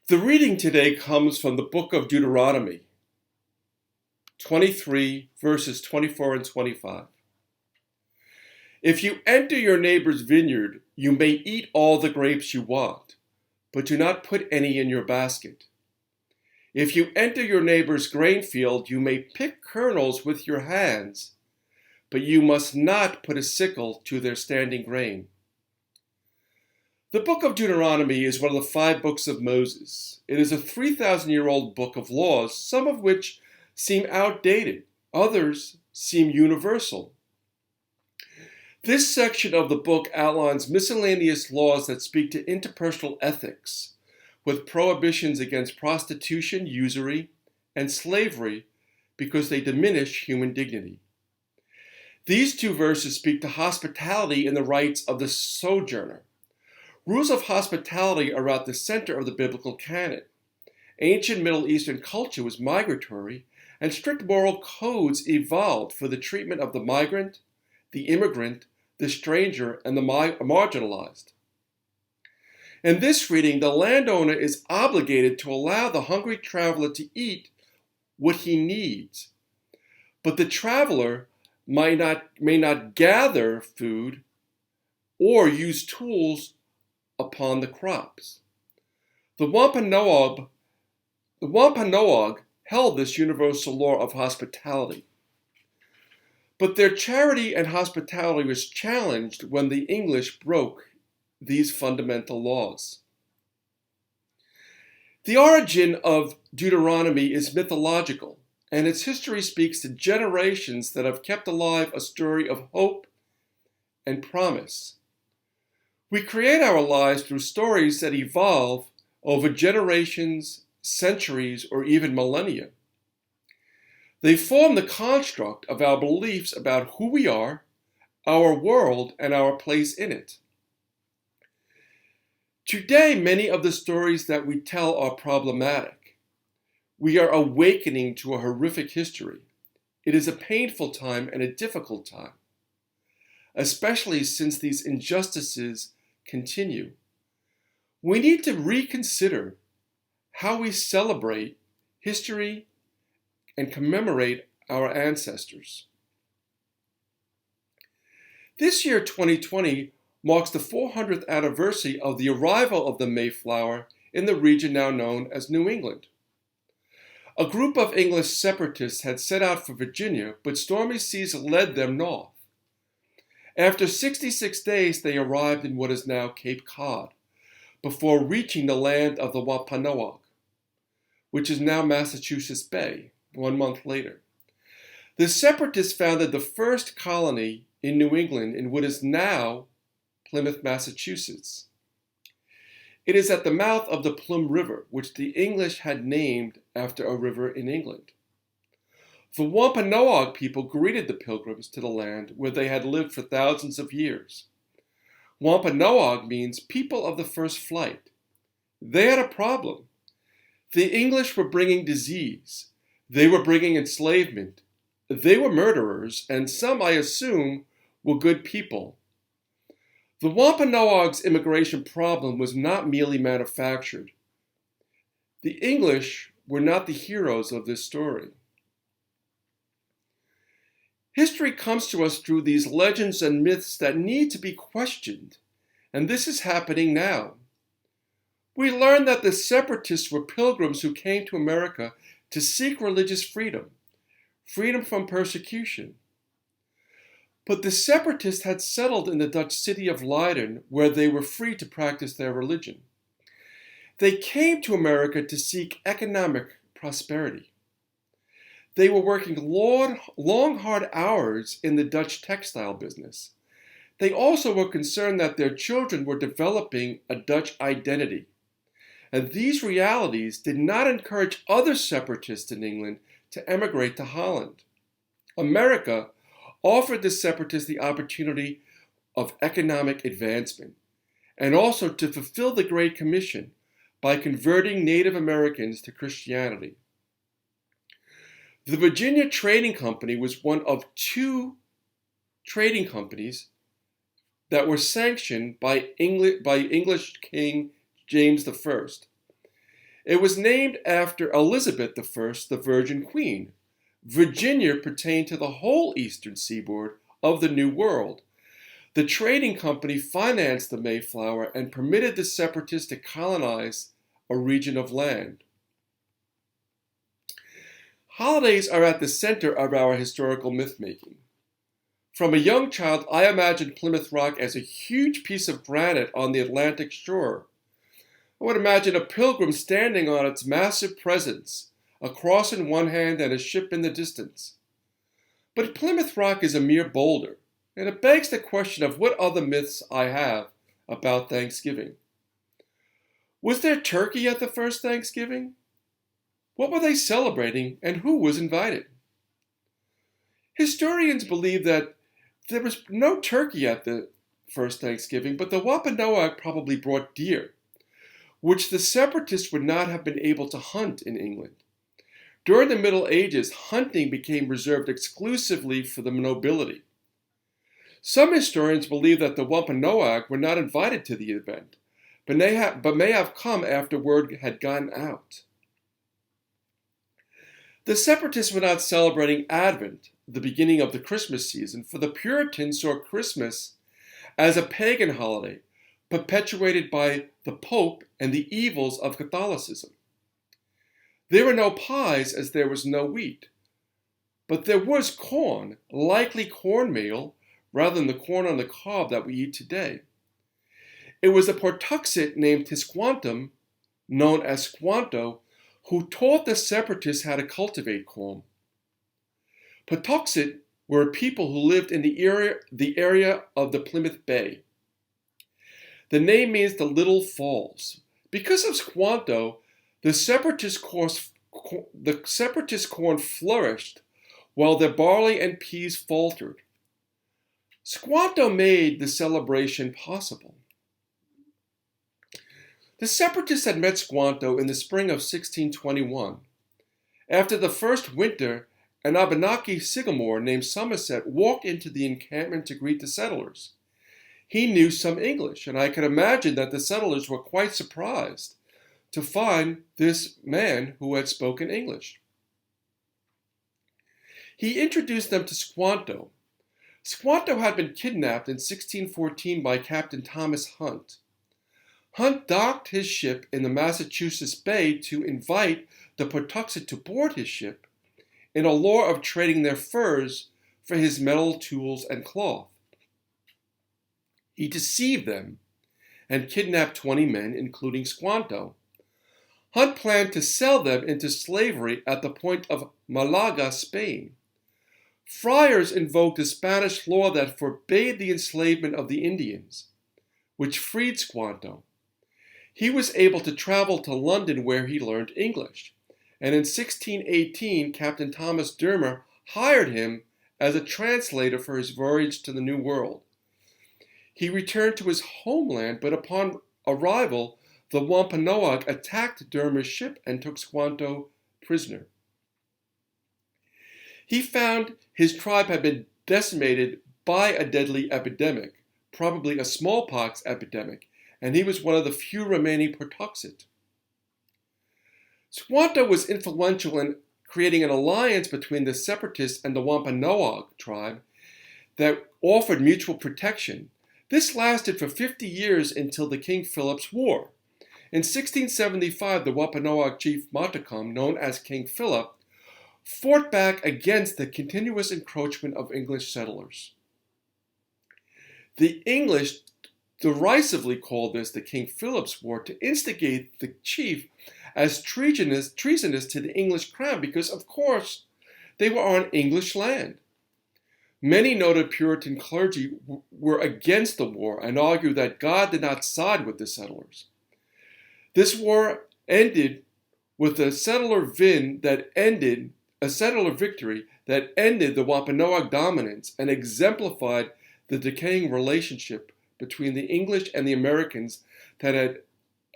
The reading today comes from the book of Deuteronomy, 23, verses 24 and 25. If you enter your neighbor's vineyard, you may eat all the grapes you want, but do not put any in your basket. If you enter your neighbor's grain field, you may pick kernels with your hands, but you must not put a sickle to their standing grain. The book of Deuteronomy is one of the 5 books of Moses. It is a 3,000-year-old book of laws, some of which seem outdated, others seem universal. This section of the book outlines miscellaneous laws that speak to interpersonal ethics, with prohibitions against prostitution, usury, and slavery because they diminish human dignity. These 2 verses speak to hospitality and the rights of the sojourner. Rules of hospitality are at the center of the biblical canon. Ancient Middle Eastern culture was migratory, and strict moral codes evolved for the treatment of the migrant, the immigrant, the stranger, and the marginalized. In this reading, the landowner is obligated to allow the hungry traveler to eat what he needs, but the traveler may not gather food or use tools upon the crops. The Wampanoag held this universal law of hospitality. But their charity and hospitality was challenged when the English broke these fundamental laws. The origin of Deuteronomy is mythological, and its history speaks to generations that have kept alive a story of hope and promise. We create our lives through stories that evolve over generations, centuries, or even millennia. They form the construct of our beliefs about who we are, our world, and our place in it. Today, many of the stories that we tell are problematic. We are awakening to a horrific history. It is a painful time and a difficult time, especially since these injustices continue. We need to reconsider how we celebrate history and commemorate our ancestors. This year, 2020, marks the 400th anniversary of the arrival of the Mayflower in the region now known as New England. A group of English separatists had set out for Virginia, but stormy seas led them north. After 66 days, they arrived in what is now Cape Cod, before reaching the land of the Wampanoag, which is now Massachusetts Bay, 1 month later. The separatists founded the first colony in New England in what is now Plymouth, Massachusetts. It is at the mouth of the Plum River, which the English had named after a river in England. The Wampanoag people greeted the pilgrims to the land where they had lived for thousands of years. Wampanoag means people of the first flight. They had a problem. The English were bringing disease. They were bringing enslavement. They were murderers, and some, I assume, were good people. The Wampanoag's immigration problem was not merely manufactured. The English were not the heroes of this story. History comes to us through these legends and myths that need to be questioned, and this is happening now. We learn that the separatists were pilgrims who came to America to seek religious freedom, freedom from persecution. But the separatists had settled in the Dutch city of Leiden, where they were free to practice their religion. They came to America to seek economic prosperity. They were working long, hard hours in the Dutch textile business. They also were concerned that their children were developing a Dutch identity. And these realities did not encourage other separatists in England to emigrate to Holland. America offered the separatists the opportunity of economic advancement and also to fulfill the Great Commission by converting Native Americans to Christianity. The Virginia Trading Company was one of 2 trading companies that were sanctioned by English King James I. It was named after Elizabeth I, the Virgin Queen. Virginia pertained to the whole eastern seaboard of the New World. The trading company financed the Mayflower and permitted the separatists to colonize a region of land. Holidays are at the center of our historical myth-making. From a young child, I imagined Plymouth Rock as a huge piece of granite on the Atlantic shore. I would imagine a pilgrim standing on its massive presence, a cross in one hand and a ship in the distance. But Plymouth Rock is a mere boulder, and it begs the question of what other myths I have about Thanksgiving. Was there turkey at the first Thanksgiving? What were they celebrating, and who was invited? Historians believe that there was no turkey at the first Thanksgiving, but the Wampanoag probably brought deer, which the separatists would not have been able to hunt in England. During the Middle Ages, hunting became reserved exclusively for the nobility. Some historians believe that the Wampanoag were not invited to the event, but may have come after word had gotten out. The separatists were not celebrating Advent, the beginning of the Christmas season, for the Puritans saw Christmas as a pagan holiday perpetuated by the Pope and the evils of Catholicism. There were no pies as there was no wheat, but there was corn, likely cornmeal, rather than the corn on the cob that we eat today. It was a Pawtuxet named Tisquantum, known as Squanto, who taught the separatists how to cultivate corn. Pawtuxet were people who lived in the area of the Plymouth Bay. The name means the Little Falls. Because of Squanto, the separatist corn flourished while their barley and peas faltered. Squanto made the celebration possible. The separatists had met Squanto in the spring of 1621. After the first winter, an Abenaki sycamore named Somerset walked into the encampment to greet the settlers. He knew some English, and I can imagine that the settlers were quite surprised to find this man who had spoken English. He introduced them to Squanto. Squanto had been kidnapped in 1614 by Captain Thomas Hunt. Hunt docked his ship in the Massachusetts Bay to invite the Pawtuxet to board his ship in a lure of trading their furs for his metal tools and cloth. He deceived them and kidnapped 20 men, including Squanto. Hunt planned to sell them into slavery at the point of Malaga, Spain. Friars invoked a Spanish law that forbade the enslavement of the Indians, which freed Squanto. He was able to travel to London where he learned English, and in 1618 Captain Thomas Dermer hired him as a translator for his voyage to the New World. He returned to his homeland, but upon arrival, the Wampanoag attacked Dermer's ship and took Squanto prisoner. He found his tribe had been decimated by a deadly epidemic, probably a smallpox epidemic, and he was one of the few remaining Pawtuxet. Squanto was influential in creating an alliance between the separatists and the Wampanoag tribe that offered mutual protection. This lasted for 50 years until the King Philip's War. In 1675, the Wampanoag chief Matacum, known as King Philip, fought back against the continuous encroachment of English settlers. The English derisively called this the King Philip's War to instigate the chief as treasonous to the English crown because, of course, they were on English land. Many noted Puritan clergy were against the war and argued that God did not side with the settlers. This war ended with a settler victory that ended the Wampanoag dominance and exemplified the decaying relationship between the English and the Americans that had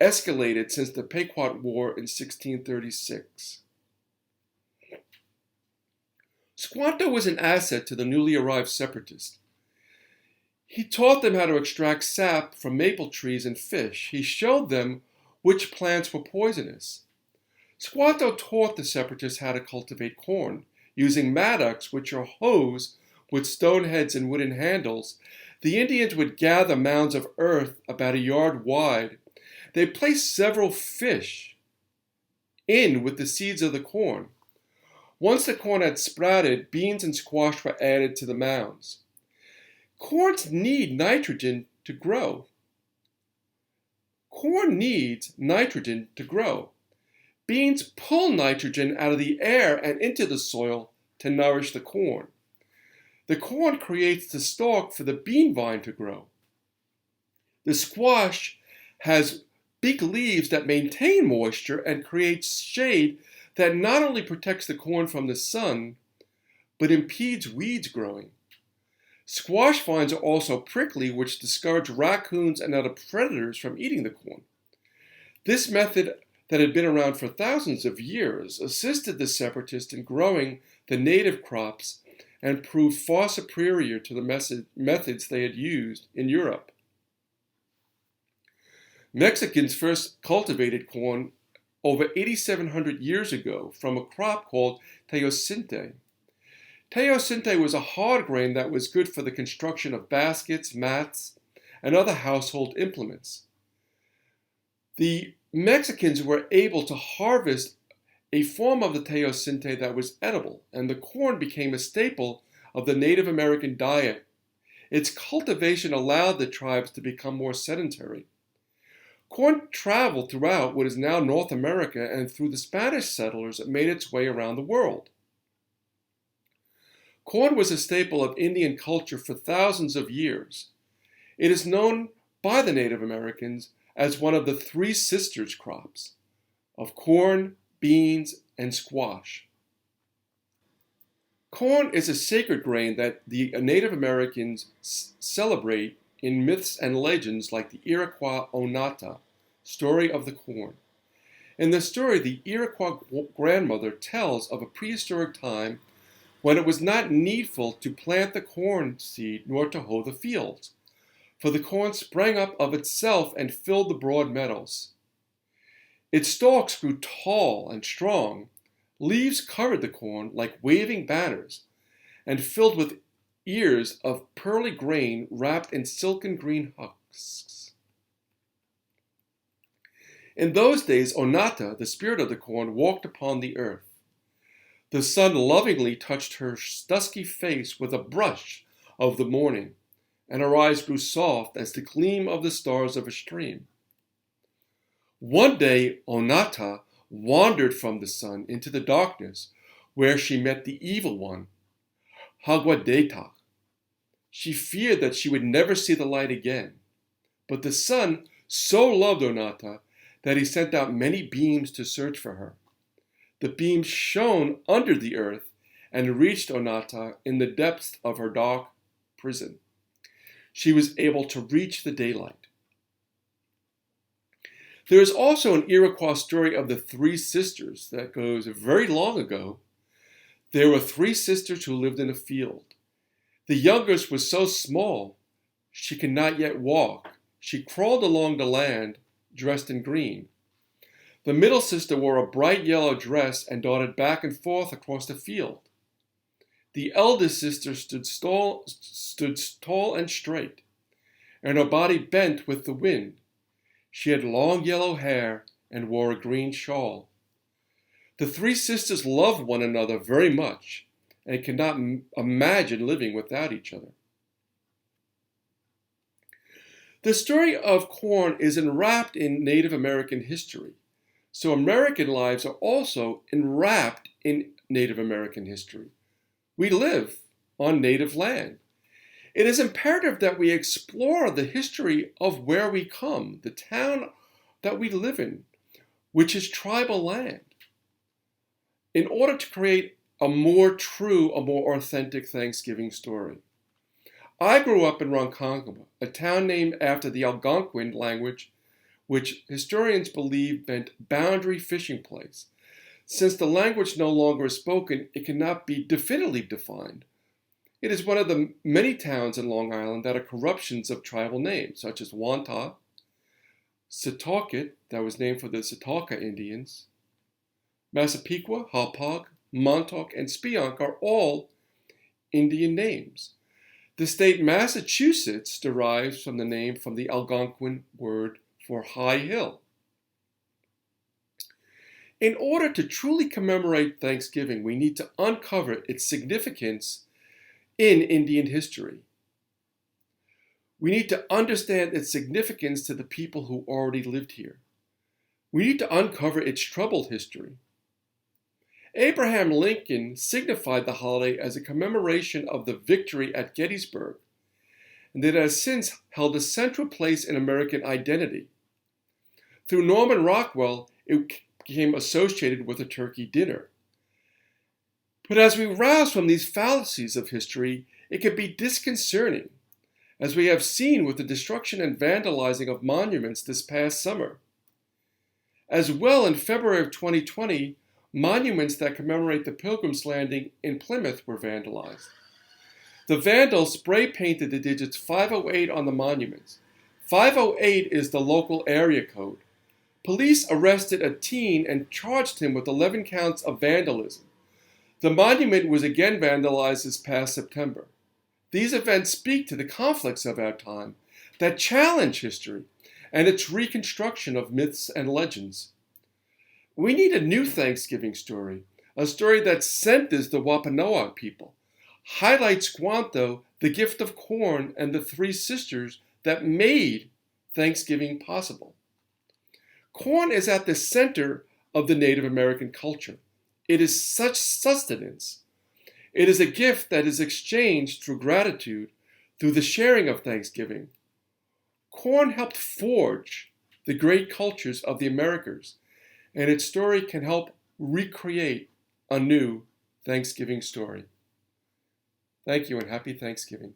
escalated since the Pequot War in 1636. Squanto was an asset to the newly arrived separatists. He taught them how to extract sap from maple trees and fish. He showed them which plants were poisonous. Squanto taught the separatists how to cultivate corn, using mattocks, which are hoes with stone heads and wooden handles. The Indians would gather mounds of earth about a yard wide. They placed several fish in with the seeds of the corn. Once the corn had sprouted, beans and squash were added to the mounds. Corns need nitrogen to grow. Corn needs nitrogen to grow. Beans pull nitrogen out of the air and into the soil to nourish the corn. The corn creates the stalk for the bean vine to grow. The squash has big leaves that maintain moisture and creates shade that not only protects the corn from the sun, but impedes weeds growing. Squash vines are also prickly, which discourage raccoons and other predators from eating the corn. This method that had been around for thousands of years assisted the separatists in growing the native crops and proved far superior to the methods they had used in Europe. Mexicans first cultivated corn over 8,700 years ago from a crop called teosinte. Teosinte was a hard grain that was good for the construction of baskets, mats, and other household implements. The Mexicans were able to harvest a form of the teosinte that was edible, and the corn became a staple of the Native American diet. Its cultivation allowed the tribes to become more sedentary. Corn traveled throughout what is now North America, and through the Spanish settlers, it made its way around the world. Corn was a staple of Indian culture for thousands of years. It is known by the Native Americans as one of the three sisters crops of corn, beans, and squash. Corn is a sacred grain that the Native Americans celebrate in myths and legends like the Iroquois Story of the Corn. In the story, the Iroquois grandmother tells of a prehistoric time when it was not needful to plant the corn seed nor to hoe the fields, for the corn sprang up of itself and filled the broad meadows. Its stalks grew tall and strong, leaves covered the corn like waving banners, and filled with ears of pearly grain wrapped in silken green husks. In those days, Onata, the spirit of the corn, walked upon the earth. The sun lovingly touched her dusky face with a brush of the morning, and her eyes grew soft as the gleam of the stars of a stream. One day, Onata wandered from the sun into the darkness, where she met the evil one, Hagwadeta. She feared that she would never see the light again, but the sun so loved Onata that he sent out many beams to search for her. The beams shone under the earth and reached Onata in the depths of her dark prison. She was able to reach the daylight. There is also an Iroquois story of the three sisters that goes very long ago. There were three sisters who lived in a field. The youngest was so small she could not yet walk. She crawled along the land dressed in green. The middle sister wore a bright yellow dress and darted back and forth across the field. The eldest sister stood tall and straight, and her body bent with the wind. She had long yellow hair and wore a green shawl. The three sisters loved one another very much and could not imagine living without each other. The story of corn is enwrapped in Native American history, so American lives are also enwrapped in Native American history. We live on native land. It is imperative that we explore the history of where we come, the town that we live in, which is tribal land, in order to create a more true, a more authentic Thanksgiving story. I grew up in Ronkonkoma, a town named after the Algonquin language, which historians believe meant boundary fishing place. Since the language no longer is spoken, it cannot be definitively defined. It is one of the many towns in Long Island that are corruptions of tribal names, such as Wantagh, Setauket, that was named for the Setauka Indians, Massapequa, Hauppauge, Montauk, and Spionk are all Indian names. The state Massachusetts derives from the name from the Algonquin word for high hill. In order to truly commemorate Thanksgiving, we need to uncover its significance in Indian history. We need to understand its significance to the people who already lived here. We need to uncover its troubled history. Abraham Lincoln signified the holiday as a commemoration of the victory at Gettysburg, and it has since held a central place in American identity. Through Norman Rockwell, it became associated with a turkey dinner. But as we rouse from these fallacies of history, it can be disconcerting, as we have seen with the destruction and vandalizing of monuments this past summer. As well, in February of 2020, monuments that commemorate the Pilgrims' Landing in Plymouth were vandalized. The vandals spray painted the digits 508 on the monuments. 508 is the local area code. Police arrested a teen and charged him with 11 counts of vandalism. The monument was again vandalized this past September. These events speak to the conflicts of our time that challenge history and its reconstruction of myths and legends. We need a new Thanksgiving story, a story that centers the Wampanoag people, highlights Squanto, the gift of corn, and the three sisters that made Thanksgiving possible. Corn is at the center of the Native American culture. It is such sustenance. It is a gift that is exchanged through gratitude, through the sharing of Thanksgiving. Corn helped forge the great cultures of the Americas, and its story can help recreate a new Thanksgiving story. Thank you and happy Thanksgiving.